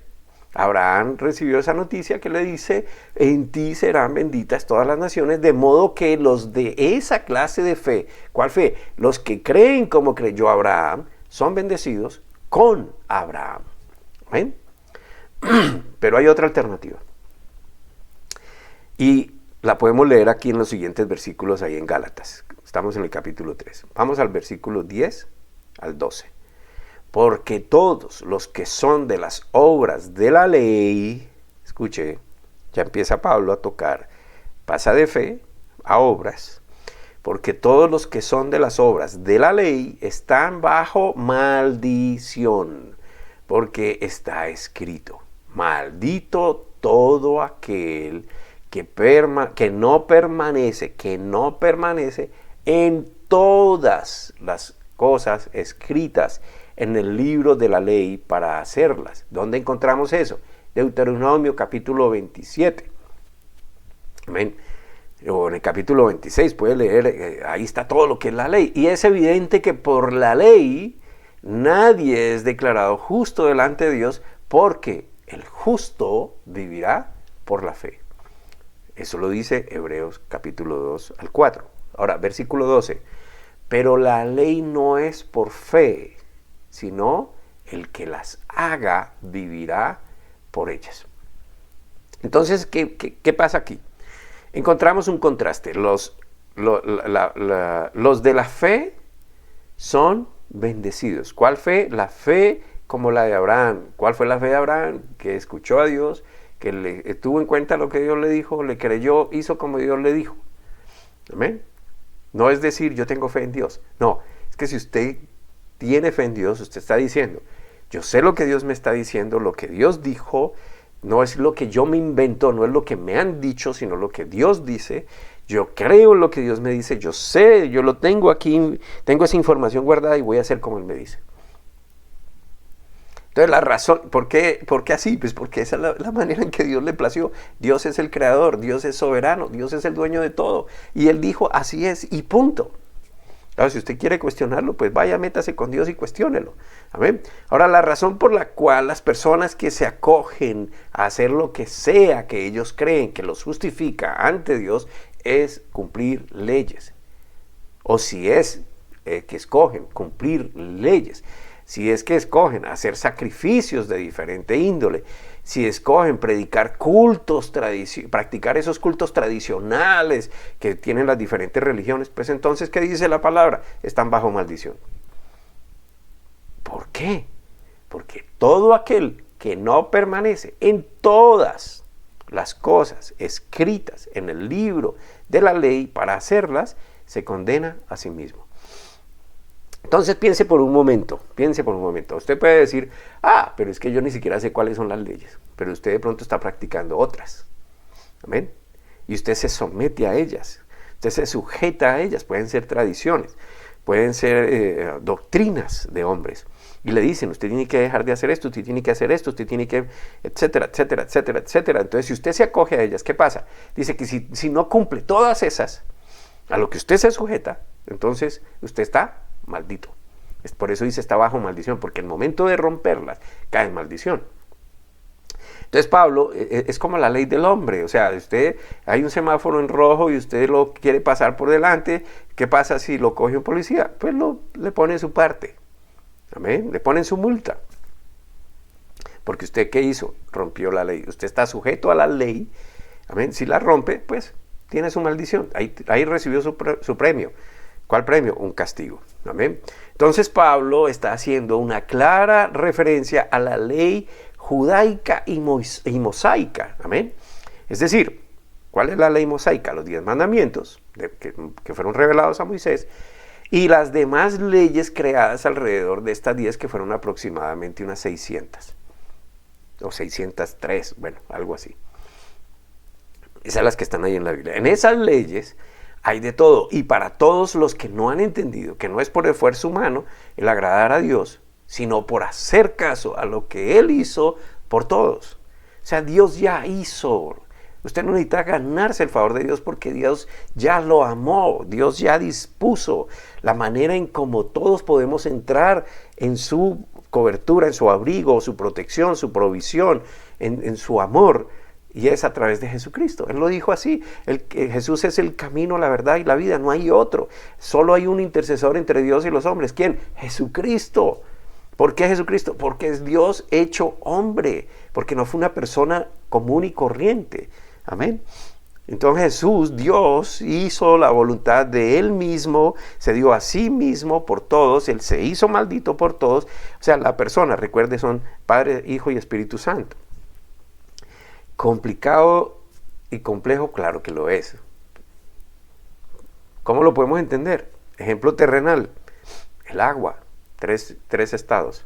Abraham recibió esa noticia que le dice, en ti serán benditas todas las naciones, de modo que los de esa clase de fe, ¿cuál fe? Los que creen como creyó Abraham, son bendecidos con Abraham. ¿Ven? Pero hay otra alternativa. Y la podemos leer aquí en los siguientes versículos ahí en Gálatas. Estamos en el capítulo 3. Vamos al versículo 10 al 12. Porque todos los que son de las obras de la ley, escuche, ya empieza Pablo a tocar, pasa de fe a obras, porque todos los que son de las obras de la ley están bajo maldición, porque está escrito, maldito todo aquel que no permanece en todas las cosas escritas en el libro de la ley para hacerlas. ¿Dónde encontramos eso? Deuteronomio capítulo 27. Amén. O en el capítulo 26 puede leer, ahí está todo lo que es la ley. Y es evidente que por la ley nadie es declarado justo delante de Dios, porque el justo vivirá por la fe. Eso lo dice Hebreos capítulo 2 al 4. Ahora, versículo 12. Pero la ley no es por fe, sino el que las haga vivirá por ellas. Entonces, ¿qué pasa aquí? Encontramos un contraste. Los de la fe son bendecidos. ¿Cuál fe? La fe como la de Abraham. ¿Cuál fue la fe de Abraham? Que escuchó a Dios, que le tuvo en cuenta lo que Dios le dijo, le creyó, hizo como Dios le dijo. Amén. No es decir, yo tengo fe en Dios. No, es que si usted tiene fe en Dios, usted está diciendo, yo sé lo que Dios me está diciendo, lo que Dios dijo, no es lo que yo me invento, no es lo que me han dicho, sino lo que Dios dice. Yo creo en lo que Dios me dice, yo sé, yo lo tengo aquí, tengo esa información guardada y voy a hacer como Él me dice. Entonces la razón, ¿por qué así? Pues porque esa es la manera en que Dios le plació. Dios es el creador, Dios es soberano, Dios es el dueño de todo. Y Él dijo, así es, y punto. Claro, si usted quiere cuestionarlo, pues vaya, métase con Dios y cuestiónelo. Amén. Ahora, la razón por la cual las personas que se acogen a hacer lo que sea que ellos creen que los justifica ante Dios es cumplir leyes. O si es que escogen cumplir leyes. Si es que escogen hacer sacrificios de diferente índole, si escogen practicar esos cultos tradicionales que tienen las diferentes religiones, pues entonces, ¿qué dice la palabra? Están bajo maldición. ¿Por qué? Porque todo aquel que no permanece en todas las cosas escritas en el libro de la ley para hacerlas, se condena a sí mismo. Entonces piense por un momento. Usted puede decir, pero es que yo ni siquiera sé cuáles son las leyes, pero usted de pronto está practicando otras. Amén. Y usted se somete a ellas, usted se sujeta a ellas, pueden ser tradiciones, pueden ser doctrinas de hombres. Y le dicen, usted tiene que dejar de hacer esto, usted tiene que hacer esto, usted tiene que, etcétera, etcétera, etcétera, etcétera. Entonces, si usted se acoge a ellas, ¿qué pasa? Dice que si no cumple todas esas, a lo que usted se sujeta, entonces usted está maldito. Por eso dice está bajo maldición, porque el momento de romperlas cae en maldición. Entonces Pablo es como la ley del hombre, o sea, usted hay un semáforo en rojo y usted lo quiere pasar por delante, ¿qué pasa si lo coge un policía? Pues le pone su parte, amén, le ponen su multa. Porque usted ¿qué hizo? Rompió la ley. Usted está sujeto a la ley, amén, si la rompe, pues tiene su maldición, ahí recibió su premio. ¿Cuál premio? Un castigo. ¿Amén? Entonces Pablo está haciendo una clara referencia a la ley judaica y mosaica. ¿Amén? Es decir, ¿cuál es la ley mosaica? Los 10 mandamientos que fueron revelados a Moisés y las demás leyes creadas alrededor de estas 10 que fueron aproximadamente unas 600 o 603, bueno, algo así. Esas son las que están ahí en la Biblia. En esas leyes hay de todo, y para todos los que no han entendido que no es por esfuerzo humano el agradar a Dios, sino por hacer caso a lo que Él hizo por todos. O sea, Dios ya hizo. Usted no necesita ganarse el favor de Dios porque Dios ya lo amó. Dios ya dispuso la manera en cómo todos podemos entrar en su cobertura, en su abrigo, su protección, su provisión, en su amor. y es a través de Jesucristo. Él lo dijo así, Jesús es el camino, la verdad y la vida, no hay otro. Solo hay un intercesor entre Dios y los hombres. ¿Quién? Jesucristo. ¿Por qué Jesucristo? Porque es Dios hecho hombre, porque no fue una persona común y corriente. Amén. Entonces Jesús, Dios, hizo la voluntad de Él mismo, se dio a sí mismo por todos, Él se hizo maldito por todos. O sea, la persona, recuerde, son Padre, Hijo y Espíritu Santo. Complicado y complejo, claro que lo es. ¿Cómo lo podemos entender? Ejemplo terrenal, el agua, tres estados.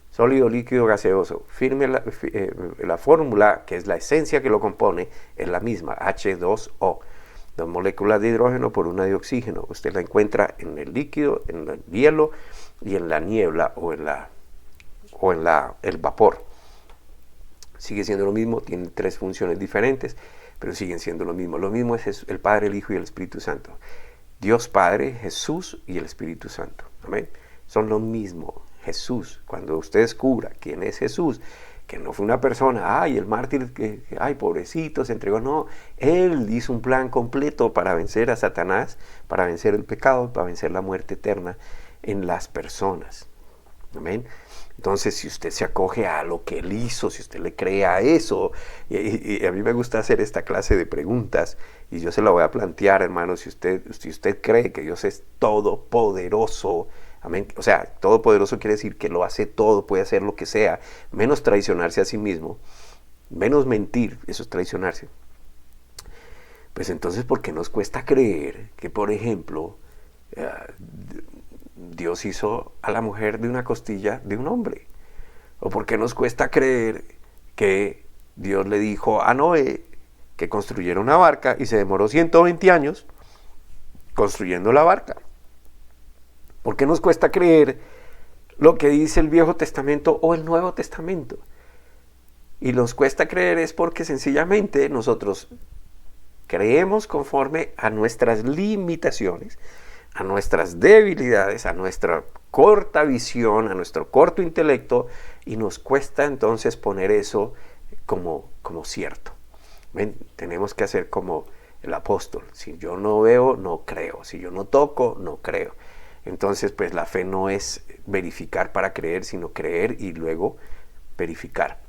Sólido, líquido, gaseoso. Firme la fórmula, que es la esencia que lo compone, es la misma, H2O. 2 moléculas de hidrógeno por una de oxígeno. Usted la encuentra en el líquido, en el hielo y en la niebla o en el vapor. Sigue siendo lo mismo, tiene 3 funciones diferentes, pero siguen siendo lo mismo. Lo mismo es el Padre, el Hijo y el Espíritu Santo. Dios Padre, Jesús y el Espíritu Santo. Amén. Son lo mismo. Jesús, cuando usted descubra quién es Jesús, que no fue una persona, el mártir, ay, pobrecito, se entregó, no, Él hizo un plan completo para vencer a Satanás, para vencer el pecado, para vencer la muerte eterna en las personas. Amén. Entonces, si usted se acoge a lo que Él hizo, si usted le cree a eso, y a mí me gusta hacer esta clase de preguntas, y yo se la voy a plantear, hermano, si usted cree que Dios es todopoderoso, amén. O sea, todopoderoso quiere decir que lo hace todo, puede hacer lo que sea, menos traicionarse a sí mismo, menos mentir, eso es traicionarse. Pues entonces, ¿por qué nos cuesta creer que, por ejemplo, Dios hizo a la mujer de una costilla de un hombre? ¿O por qué nos cuesta creer que Dios le dijo a Noé que construyera una barca y se demoró 120 años construyendo la barca? ¿Por qué nos cuesta creer lo que dice el Viejo Testamento o el Nuevo Testamento? Y nos cuesta creer es porque sencillamente nosotros creemos conforme a nuestras limitaciones, a nuestras debilidades, a nuestra corta visión, a nuestro corto intelecto, y nos cuesta entonces poner eso como cierto. ¿Ven? Tenemos que hacer como el apóstol: si yo no veo, no creo; si yo no toco, no creo. Entonces, pues la fe no es verificar para creer, sino creer y luego verificar.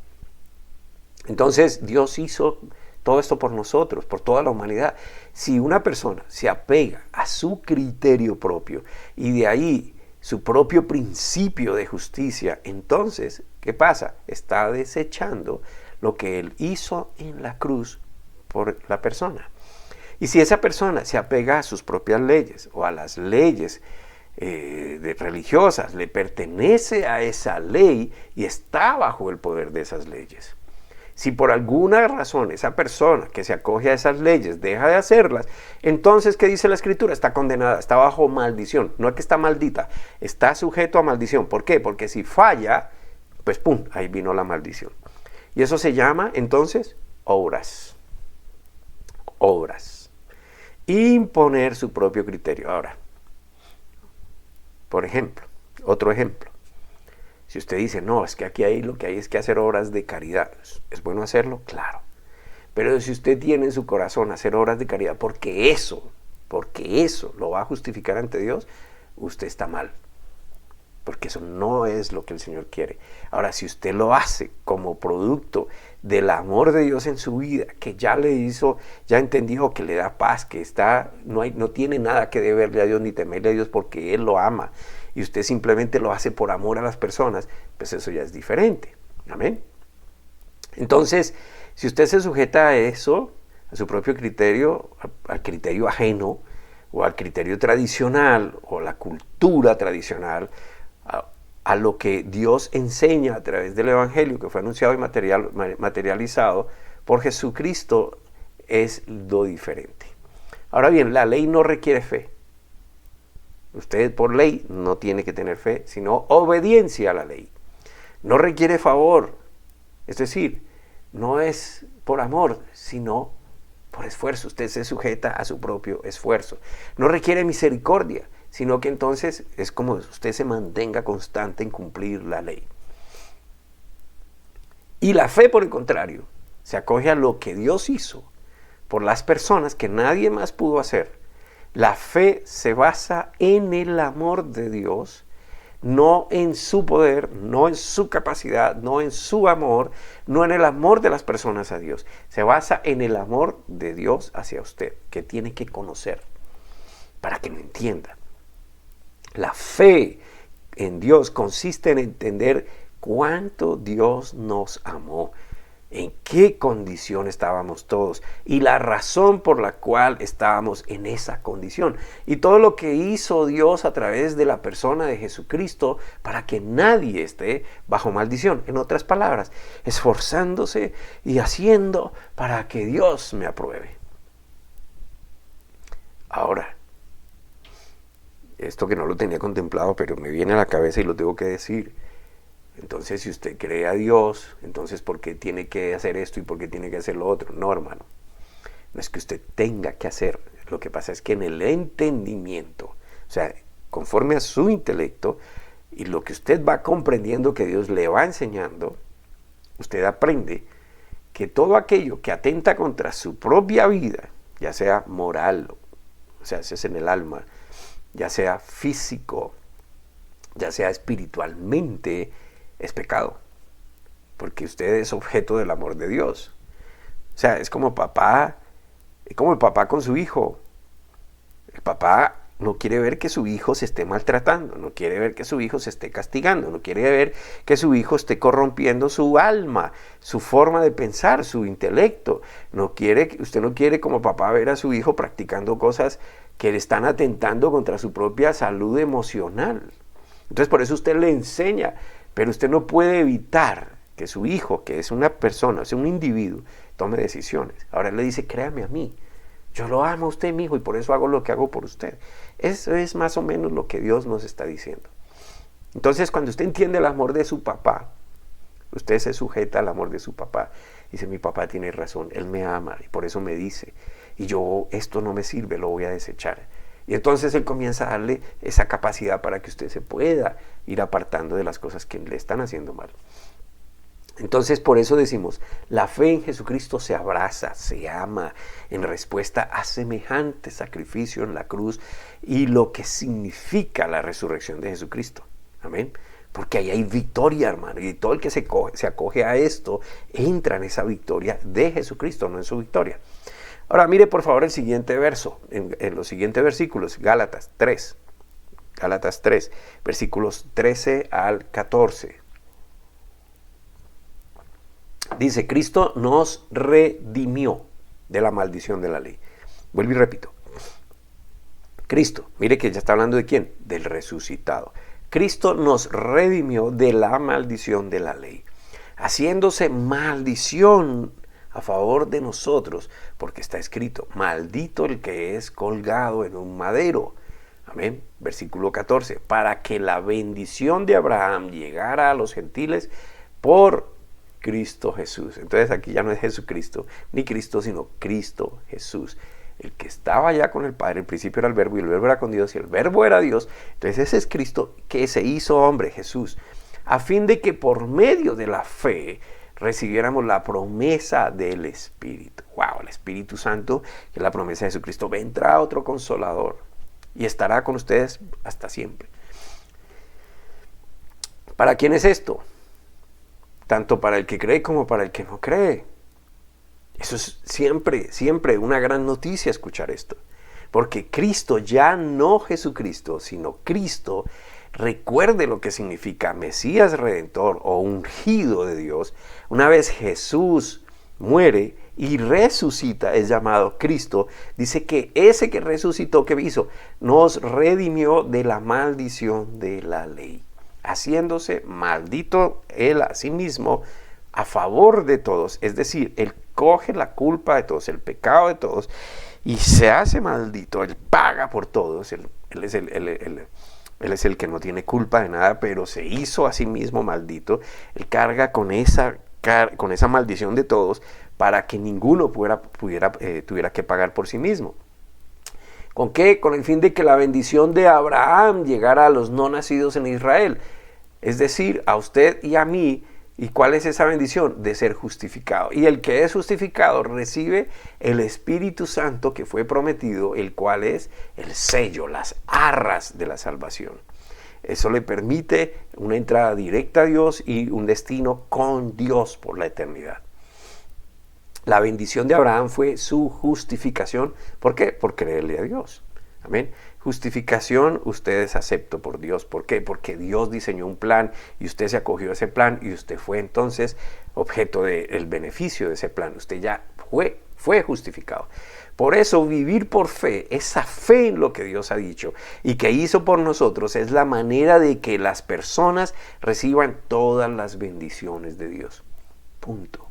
Entonces, Dios hizo todo esto por nosotros, por toda la humanidad. Si una persona se apega a su criterio propio y de ahí su propio principio de justicia, entonces, ¿qué pasa? Está desechando lo que Él hizo en la cruz por la persona. Y si esa persona se apega a sus propias leyes o a las leyes religiosas, le pertenece a esa ley y está bajo el poder de esas leyes. Si por alguna razón esa persona que se acoge a esas leyes deja de hacerlas, entonces, ¿qué dice la Escritura? Está condenada, está bajo maldición. No es que está maldita, está sujeto a maldición. ¿Por qué? Porque si falla, pues ¡pum!, ahí vino la maldición. Y eso se llama entonces obras. Obras. Imponer su propio criterio. Ahora, por ejemplo, otro ejemplo. Si usted dice, no, es que aquí lo que hay es que hacer obras de caridad, ¿es bueno hacerlo? Claro. Pero si usted tiene en su corazón hacer obras de caridad porque eso lo va a justificar ante Dios, usted está mal. Porque eso no es lo que el Señor quiere. Ahora, si usted lo hace como producto del amor de Dios en su vida, que ya entendió que le da paz, que no tiene nada que deberle a Dios ni temerle a Dios porque Él lo ama, y usted simplemente lo hace por amor a las personas, pues eso ya es diferente. Amén. Entonces, si usted se sujeta a eso, a su propio criterio, al criterio ajeno, o al criterio tradicional, o la cultura tradicional, a lo que Dios enseña a través del Evangelio, que fue anunciado y materializado por Jesucristo, es lo diferente. Ahora bien, la ley no requiere fe. Usted por ley no tiene que tener fe, sino obediencia a la ley. No requiere favor, es decir, no es por amor, sino por esfuerzo. Usted se sujeta a su propio esfuerzo. No requiere misericordia, sino que entonces es como usted se mantenga constante en cumplir la ley. Y la fe, por el contrario, se acoge a lo que Dios hizo por las personas que nadie más pudo hacer. La fe se basa en el amor de Dios, no en su poder, no en su capacidad, no en su amor, no en el amor de las personas a Dios. Se basa en el amor de Dios hacia usted, que tiene que conocer para que lo entienda. La fe en Dios consiste en entender cuánto Dios nos amó, en qué condición estábamos todos y la razón por la cual estábamos en esa condición. Y todo lo que hizo Dios a través de la persona de Jesucristo para que nadie esté bajo maldición. En otras palabras, esforzándose y haciendo para que Dios me apruebe. Ahora, esto que no lo tenía contemplado, pero me viene a la cabeza y lo tengo que decir. Entonces, si usted cree a Dios, entonces ¿por qué tiene que hacer esto y por qué tiene que hacer lo otro? No, hermano. No es que usted tenga que hacer. Lo que pasa es que en el entendimiento, o sea, conforme a su intelecto y lo que usted va comprendiendo que Dios le va enseñando, usted aprende que todo aquello que atenta contra su propia vida, ya sea moral, o sea, si es en el alma, ya sea físico, ya sea espiritualmente, es pecado, porque usted es objeto del amor de Dios. O sea, es como el papá con su hijo. El papá no quiere ver que su hijo se esté maltratando, no quiere ver que su hijo se esté castigando, no quiere ver que su hijo esté corrompiendo su alma, su forma de pensar, su intelecto. Usted no quiere como papá ver a su hijo practicando cosas que le están atentando contra su propia salud emocional. Entonces por eso usted le enseña. Pero usted no puede evitar que su hijo, que es una persona, es un individuo, tome decisiones. Ahora él le dice, créame a mí, yo lo amo a usted, mi hijo, y por eso hago lo que hago por usted. Eso es más o menos lo que Dios nos está diciendo. Entonces, cuando usted entiende el amor de su papá, usted se sujeta al amor de su papá. Dice, mi papá tiene razón, él me ama, y por eso me dice, y yo, esto no me sirve, lo voy a desechar. Y entonces él comienza a darle esa capacidad para que usted se pueda ir apartando de las cosas que le están haciendo mal. Entonces por eso decimos, la fe en Jesucristo se abraza, se ama en respuesta a semejante sacrificio en la cruz y lo que significa la resurrección de Jesucristo. Amén. Porque ahí hay victoria, hermano, y todo el que se acoge a esto entra en esa victoria de Jesucristo, no en su victoria. Ahora mire por favor el siguiente verso, en los siguientes versículos, Gálatas 3, versículos 13 al 14. Dice, Cristo nos redimió de la maldición de la ley. Vuelvo y repito. Cristo, mire que ya está hablando de quién, del resucitado. Cristo nos redimió de la maldición de la ley, haciéndose maldición a favor de nosotros, porque está escrito, maldito el que es colgado en un madero. Amén. Versículo 14, para que la bendición de Abraham llegara a los gentiles por Cristo Jesús. Entonces aquí ya no es Jesucristo, ni Cristo, sino Cristo Jesús. El que estaba ya con el Padre, el principio era el Verbo, y el Verbo era con Dios, y el Verbo era Dios. Entonces ese es Cristo que se hizo hombre, Jesús, a fin de que por medio de la fe recibiéramos la promesa del Espíritu. ¡Wow! El Espíritu Santo, que es la promesa de Jesucristo. Vendrá otro Consolador y estará con ustedes hasta siempre. ¿Para quién es esto? Tanto para el que cree como para el que no cree. Eso es siempre una gran noticia escuchar esto. Porque Cristo, ya no Jesucristo, sino Cristo, recuerde lo que significa Mesías Redentor o ungido de Dios. Una vez Jesús muere y resucita, es llamado Cristo. Dice que ese que resucitó, ¿qué hizo? Nos redimió de la maldición de la ley, haciéndose maldito él a sí mismo a favor de todos. Es decir, él coge la culpa de todos, el pecado de todos, y se hace maldito. Él paga por todos. Él es el que no tiene culpa de nada, pero se hizo a sí mismo maldito. Él carga con esa maldición de todos para que ninguno tuviera que pagar por sí mismo. ¿Con qué? Con el fin de que la bendición de Abraham llegara a los no nacidos en Israel. Es decir, a usted y a mí, ¿Y cuál es esa bendición? De ser justificado. Y el que es justificado recibe el Espíritu Santo que fue prometido, el cual es el sello, las arras de la salvación. Eso le permite una entrada directa a Dios y un destino con Dios por la eternidad. La bendición de Abraham fue su justificación. ¿Por qué? Por creerle a Dios. Amén. Justificación, usted es acepto por Dios. ¿Por qué? Porque Dios diseñó un plan y usted se acogió a ese plan y usted fue entonces objeto del beneficio de ese plan. Usted ya fue justificado. Por eso vivir por fe, esa fe en lo que Dios ha dicho y que hizo por nosotros, es la manera de que las personas reciban todas las bendiciones de Dios. Punto.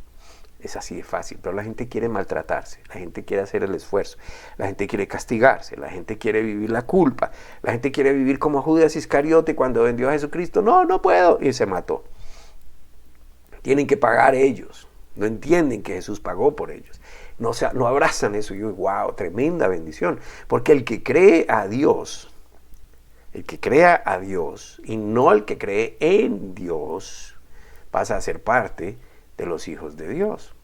Es así de fácil, pero la gente quiere maltratarse, la gente quiere hacer el esfuerzo, la gente quiere castigarse, la gente quiere vivir la culpa, la gente quiere vivir como Judas Iscariote cuando vendió a Jesucristo. No puedo, y se mató. Tienen que pagar ellos, no entienden que Jesús pagó por ellos, no abrazan eso. Y yo, wow, tremenda bendición, porque el que cree a Dios, y no el que cree en Dios, pasa a ser parte de los hijos de Dios.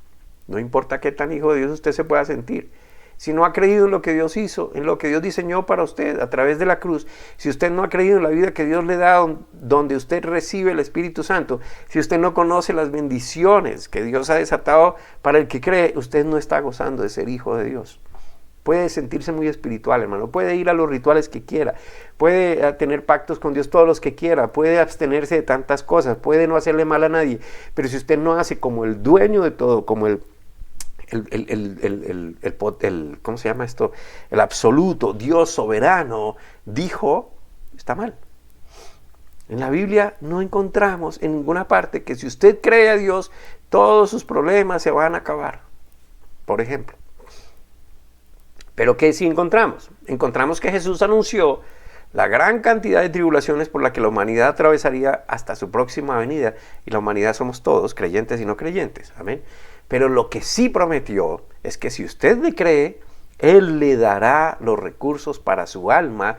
No importa qué tan hijo de Dios usted se pueda sentir. Si no ha creído en lo que Dios hizo, en lo que Dios diseñó para usted a través de la cruz, si usted no ha creído en la vida que Dios le da, donde usted recibe el Espíritu Santo, si usted no conoce las bendiciones que Dios ha desatado para el que cree, usted no está gozando de ser hijo de Dios. Puede sentirse muy espiritual, hermano, puede ir a los rituales que quiera, puede tener pactos con Dios todos los que quiera, puede abstenerse de tantas cosas, puede no hacerle mal a nadie, pero si usted no hace como el dueño de todo, como ¿cómo se llama esto? El absoluto, Dios soberano, dijo, está mal. En la Biblia no encontramos en ninguna parte que si usted cree a Dios, todos sus problemas se van a acabar, por ejemplo. Pero ¿qué sí encontramos? Encontramos que Jesús anunció la gran cantidad de tribulaciones por la que la humanidad atravesaría hasta su próxima venida. Y la humanidad somos todos, creyentes y no creyentes. Amén. Pero lo que sí prometió es que si usted le cree, Él le dará los recursos para su alma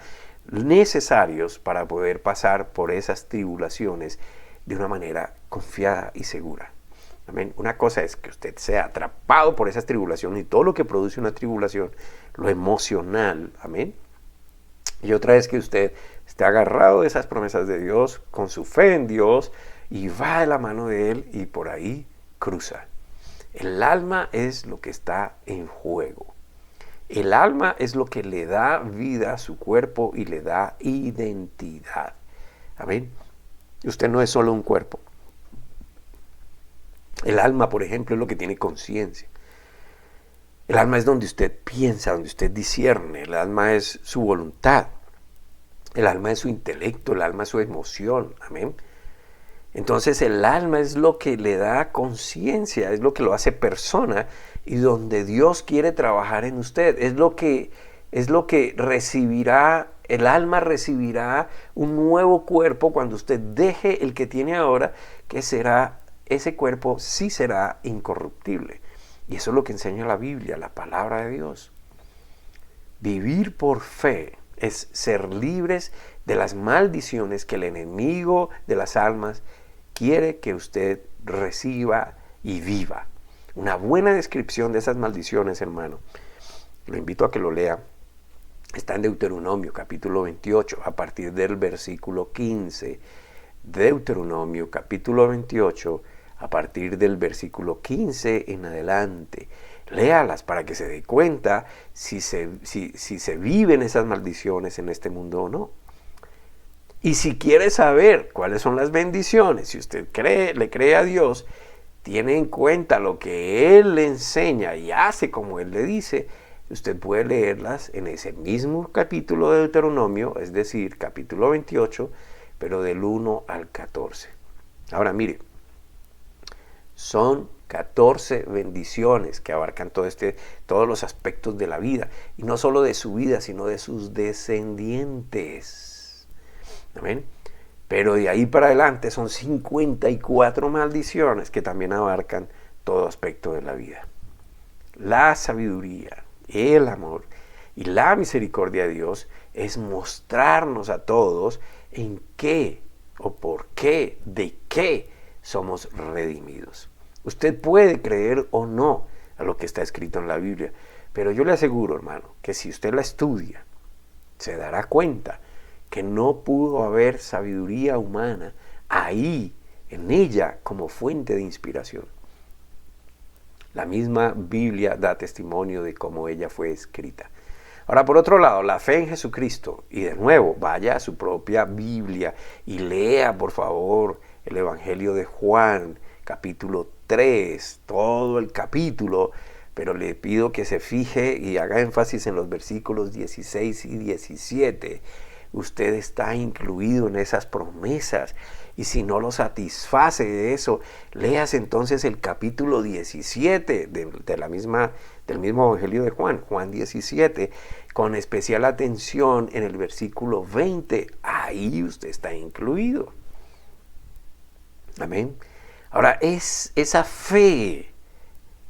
necesarios para poder pasar por esas tribulaciones de una manera confiada y segura. Amén. Una cosa es que usted sea atrapado por esas tribulaciones y todo lo que produce una tribulación, lo emocional, amén. Y otra es que usted esté agarrado de esas promesas de Dios, con su fe en Dios, y va de la mano de Él y por ahí cruza. El alma es lo que está en juego. El alma es lo que le da vida a su cuerpo y le da identidad. Amén. Usted no es solo un cuerpo. El alma, por ejemplo, es lo que tiene conciencia. El alma es donde usted piensa, donde usted discierne. El alma es su voluntad. El alma es su intelecto, el alma es su emoción. Amén. Entonces el alma es lo que le da conciencia, es lo que lo hace persona y donde Dios quiere trabajar en usted. Es lo que recibirá, el alma recibirá un nuevo cuerpo cuando usted deje el que tiene ahora, que será, ese cuerpo sí será incorruptible. Y eso es lo que enseña la Biblia, la palabra de Dios. Vivir por fe es ser libres de las maldiciones que el enemigo de las almas quiere que usted reciba y viva. Una buena descripción de esas maldiciones, hermano, lo invito a que lo lea. Está en Deuteronomio, capítulo 28, a partir del versículo 15. Deuteronomio, capítulo 28, a partir del versículo 15 en adelante. Léalas para que se dé cuenta si se viven esas maldiciones en este mundo o no. Y si quiere saber cuáles son las bendiciones, si usted le cree a Dios, tiene en cuenta lo que Él le enseña y hace como Él le dice, usted puede leerlas en ese mismo capítulo de Deuteronomio, es decir, capítulo 28, pero del 1 al 14. Ahora mire, son 14 bendiciones que abarcan todos los aspectos de la vida, y no solo de su vida, sino de sus descendientes. Amén. Pero de ahí para adelante son 54 maldiciones que también abarcan todo aspecto de la vida. La sabiduría, el amor y la misericordia de Dios es mostrarnos a todos en qué o por qué, de qué somos redimidos. Usted puede creer o no a lo que está escrito en la Biblia, pero yo le aseguro, hermano, que si usted la estudia, se dará cuenta que no pudo haber sabiduría humana ahí, en ella, como fuente de inspiración. La misma Biblia da testimonio de cómo ella fue escrita. Ahora, por otro lado, la fe en Jesucristo, y de nuevo, vaya a su propia Biblia y lea, por favor, el Evangelio de Juan, capítulo 3, todo el capítulo, pero le pido que se fije y haga énfasis en los versículos 16 y 17. Usted está incluido en esas promesas, y si no lo satisface de eso, léase entonces el capítulo 17 del mismo Evangelio de Juan, Juan 17, con especial atención en el versículo 20. Ahí usted está incluido. Amén. Ahora, esa fe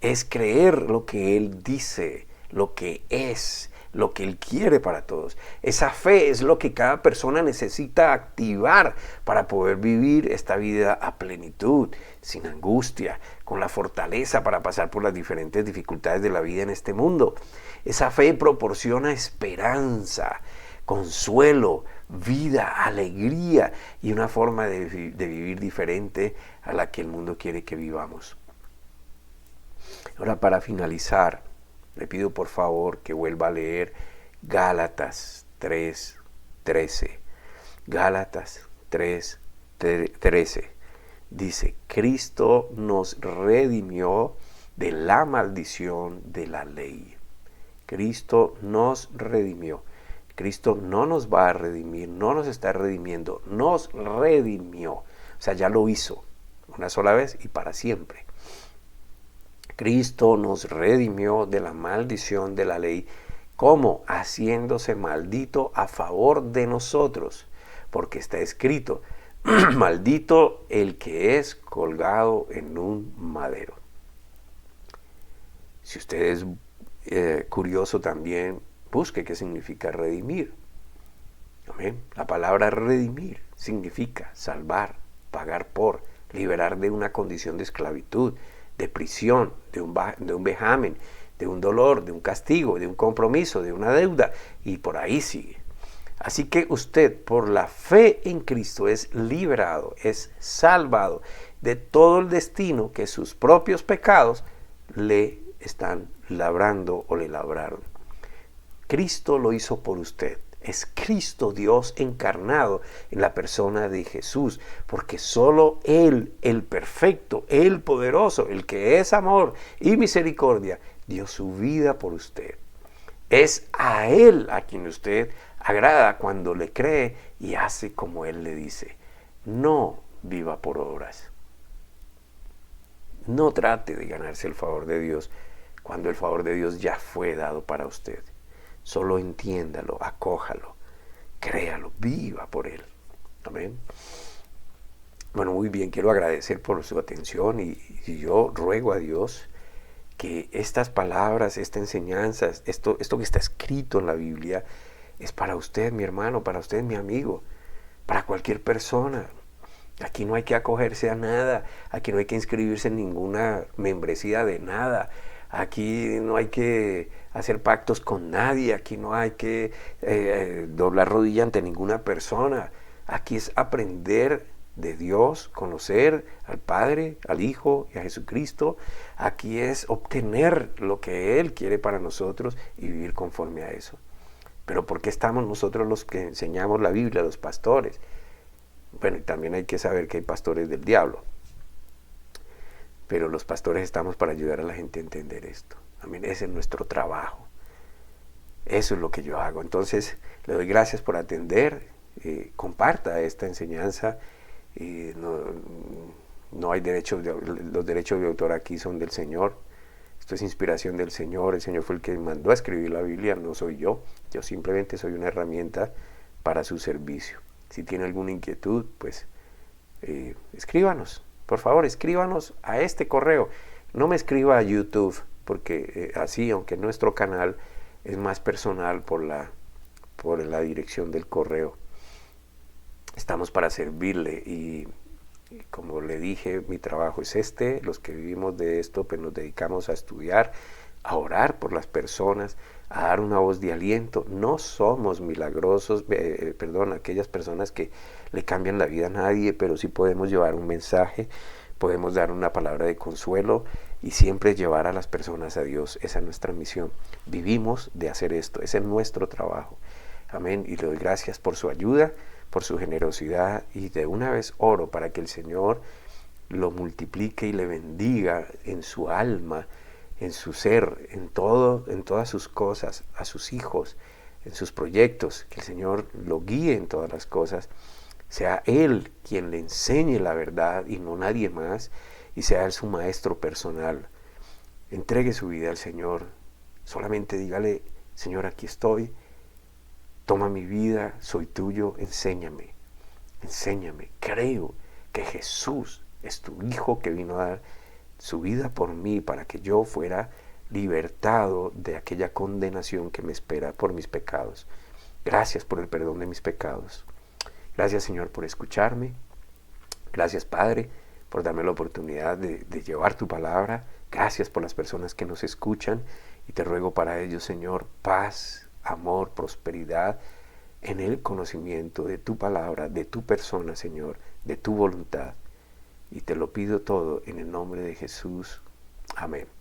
es creer lo que Él dice, lo que es, lo que Él quiere para todos. Esa fe es lo que cada persona necesita activar para poder vivir esta vida a plenitud, sin angustia, con la fortaleza para pasar por las diferentes dificultades de la vida en este mundo. Esa fe proporciona esperanza, consuelo, vida, alegría y una forma de vivir diferente a la que el mundo quiere que vivamos. Ahora, para finalizar, le pido por favor que vuelva a leer Gálatas 3:13. Gálatas 3:13. Dice, Cristo nos redimió de la maldición de la ley. Cristo nos redimió. Cristo no nos va a redimir, no nos está redimiendo, nos redimió. O sea, ya lo hizo una sola vez y para siempre. Cristo nos redimió de la maldición de la ley, como haciéndose maldito a favor de nosotros, porque está escrito, maldito el que es colgado en un madero. Si usted es curioso también, busque qué significa redimir. Amén. La palabra redimir significa salvar, pagar por, liberar de una condición de esclavitud, de prisión, de un vejamen, de un dolor, de un castigo, de un compromiso, de una deuda, y por ahí sigue. Así que usted, por la fe en Cristo, es liberado, es salvado de todo el destino que sus propios pecados le están labrando o le labraron. Cristo lo hizo por usted. Es Cristo Dios encarnado en la persona de Jesús, porque solo Él, el perfecto, el poderoso, el que es amor y misericordia, dio su vida por usted. Es a Él a quien usted agrada cuando le cree y hace como Él le dice. No viva por obras. No trate de ganarse el favor de Dios cuando el favor de Dios ya fue dado para usted. Solo entiéndalo, acójalo, créalo, viva por Él. Amén. Bueno, muy bien, quiero agradecer por su atención y yo ruego a Dios que estas palabras, esta enseñanza, esto que está escrito en la Biblia, es para usted, mi hermano, para usted, mi amigo, para cualquier persona. Aquí no hay que acogerse a nada, aquí no hay que inscribirse en ninguna membresía de nada. Aquí no hay que hacer pactos con nadie, aquí no hay que doblar rodilla ante ninguna persona. Aquí es aprender de Dios, conocer al Padre, al Hijo y a Jesucristo. Aquí es obtener lo que Él quiere para nosotros y vivir conforme a eso. Pero ¿por qué estamos nosotros los que enseñamos la Biblia, los pastores? Bueno, y también hay que saber que hay pastores del diablo. Pero los pastores estamos para ayudar a la gente a entender esto. Amén. Ese es nuestro trabajo. Eso es lo que yo hago. Entonces, le doy gracias por atender. Comparta esta enseñanza. No hay los derechos de autor aquí son del Señor. Esto es inspiración del Señor. El Señor fue el que mandó a escribir la Biblia, no soy yo. Yo simplemente soy una herramienta para su servicio. Si tiene alguna inquietud, pues escríbanos. Por favor, escríbanos a este correo. No me escriba a YouTube, porque así, aunque nuestro canal es más personal por la dirección del correo. Estamos para servirle y como le dije, mi trabajo es este. Los que vivimos de esto, pues nos dedicamos a estudiar, a orar por las personas, a dar una voz de aliento. No somos milagrosos, aquellas personas que le cambian la vida a nadie, pero sí podemos llevar un mensaje, podemos dar una palabra de consuelo y siempre llevar a las personas a Dios. Esa es nuestra misión. Vivimos de hacer esto, ese es nuestro trabajo. Amén. Y le doy gracias por su ayuda, por su generosidad, y de una vez oro para que el Señor lo multiplique y le bendiga en su alma, en su ser, en todo, en todas sus cosas, a sus hijos, en sus proyectos, que el Señor lo guíe en todas las cosas, sea Él quien le enseñe la verdad y no nadie más, y sea Él su maestro personal. Entregue su vida al Señor, solamente dígale: Señor, aquí estoy, toma mi vida, soy tuyo, enséñame, enséñame. Creo que Jesús es tu Hijo que vino a dar su vida por mí para que yo fuera libertado de aquella condenación que me espera por mis pecados. Gracias por el perdón de mis pecados. Gracias, Señor, por escucharme. Gracias, Padre, por darme la oportunidad de llevar tu palabra. Gracias por las personas que nos escuchan, y te ruego para ellos, Señor, paz, amor, prosperidad en el conocimiento de tu palabra, de tu persona, Señor, de tu voluntad. Y te lo pido todo en el nombre de Jesús. Amén.